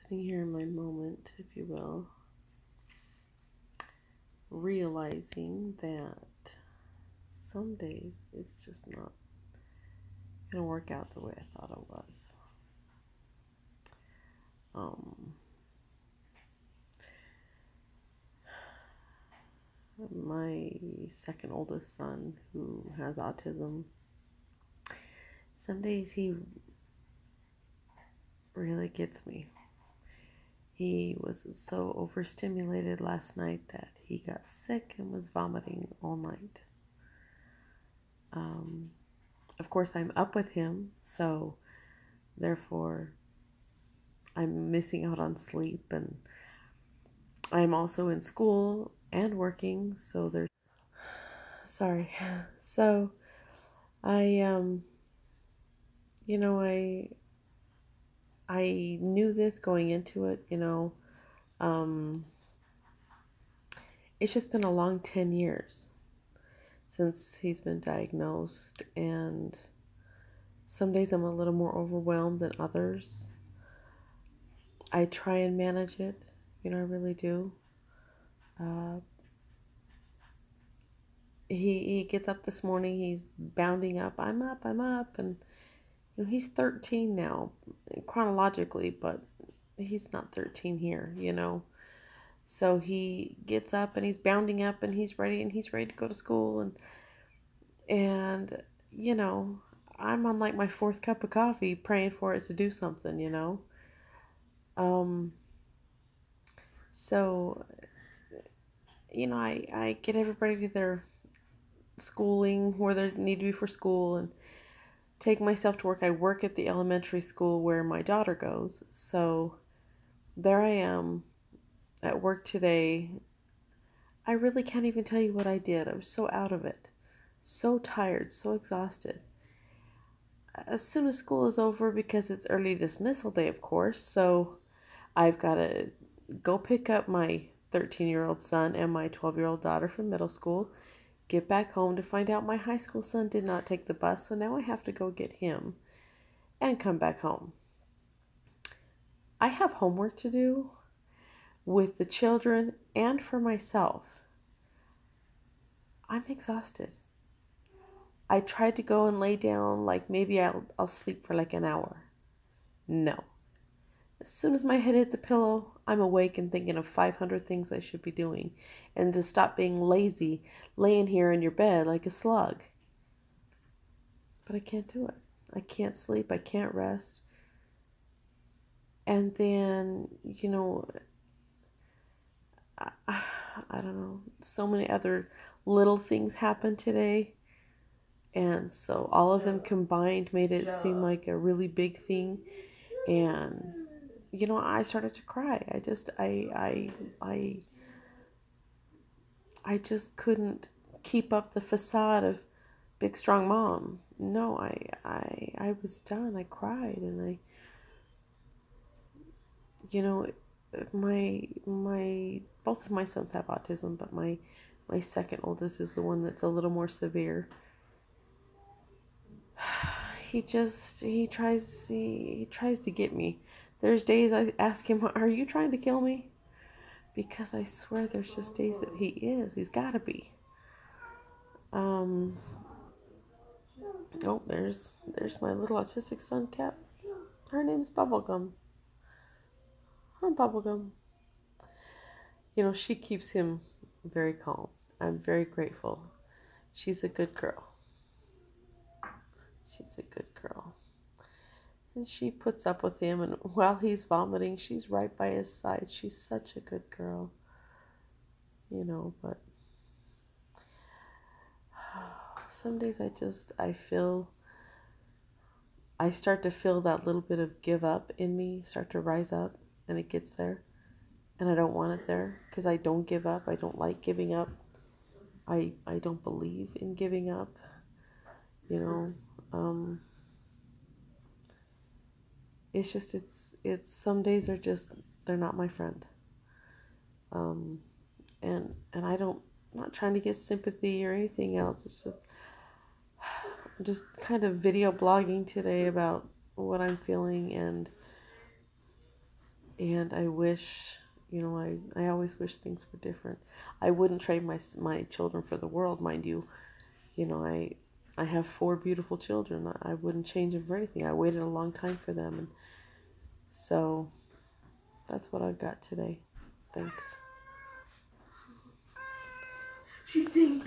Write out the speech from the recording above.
sitting here in my moment, if you will, realizing that some days it's just not going to work out the way I thought it was. My second oldest son, who has autism, some days he really gets me. He was so overstimulated last night that he got sick and was vomiting all night. Of course, I'm up with him, so therefore I'm missing out on sleep, and I'm also in school and working, so there's sorry. So I I knew this going into it, it's just been a long 10 years since he's been diagnosed, and some days I'm a little more overwhelmed than others. I try and manage it, I really do. He gets up this morning, he's bounding up, I'm up, and he's 13 now, chronologically, but he's not 13 here, So he gets up and he's bounding up and he's ready to go to school, and I'm on like my fourth cup of coffee praying for it to do something, So, I get everybody to their schooling where they need to be for school and take myself to work. I work at the elementary school where my daughter goes. So there I am at work today. I really can't even tell you what I did. I was so out of it, so tired, so exhausted. As soon as school is over, because it's early dismissal day, of course, so I've got to go pick up my 13-year-old son and my 12-year-old daughter from middle school, get back home to find out my high school son did not take the bus, so now I have to go get him and come back home. I have homework to do with the children and for myself. I'm exhausted. I tried to go and lay down, like maybe I'll sleep for like an hour. No. As soon as my head hit the pillow, I'm awake and thinking of 500 things I should be doing, and to stop being lazy, laying here in your bed like a slug. But I can't do it. I can't sleep. I can't rest. And then, I don't know, so many other little things happened today. And so all of them combined made it seem like a really big thing. And, I started to cry. I just couldn't keep up the facade of big, strong mom. No, I was done. I cried, and my both of my sons have autism, but my second oldest is the one that's a little more severe. He tries to get me. There's days I ask him, "Are you trying to kill me?" Because I swear there's just days that he is. He's got to be. Oh, there's my little autistic son, Cap. Her name's Bubblegum. Hi, Bubblegum. She keeps him very calm. I'm very grateful. She's a good girl. She's a good girl. And she puts up with him, and while he's vomiting, she's right by his side. She's such a good girl. But some days I start to feel that little bit of give up in me start to rise up, and it gets there. And I don't want it there, because I don't give up. I don't like giving up. I don't believe in giving up. It's just it's some days are just, they're not my friend. And I'm not trying to get sympathy or anything else. It's just I'm just kind of video blogging today about what I'm feeling, and And I wish, I always wish things were different. I wouldn't trade my children for the world, mind you. I have 4 beautiful children. I wouldn't change them for anything. I waited a long time for them, and so that's what I've got today. Thanks. She's saying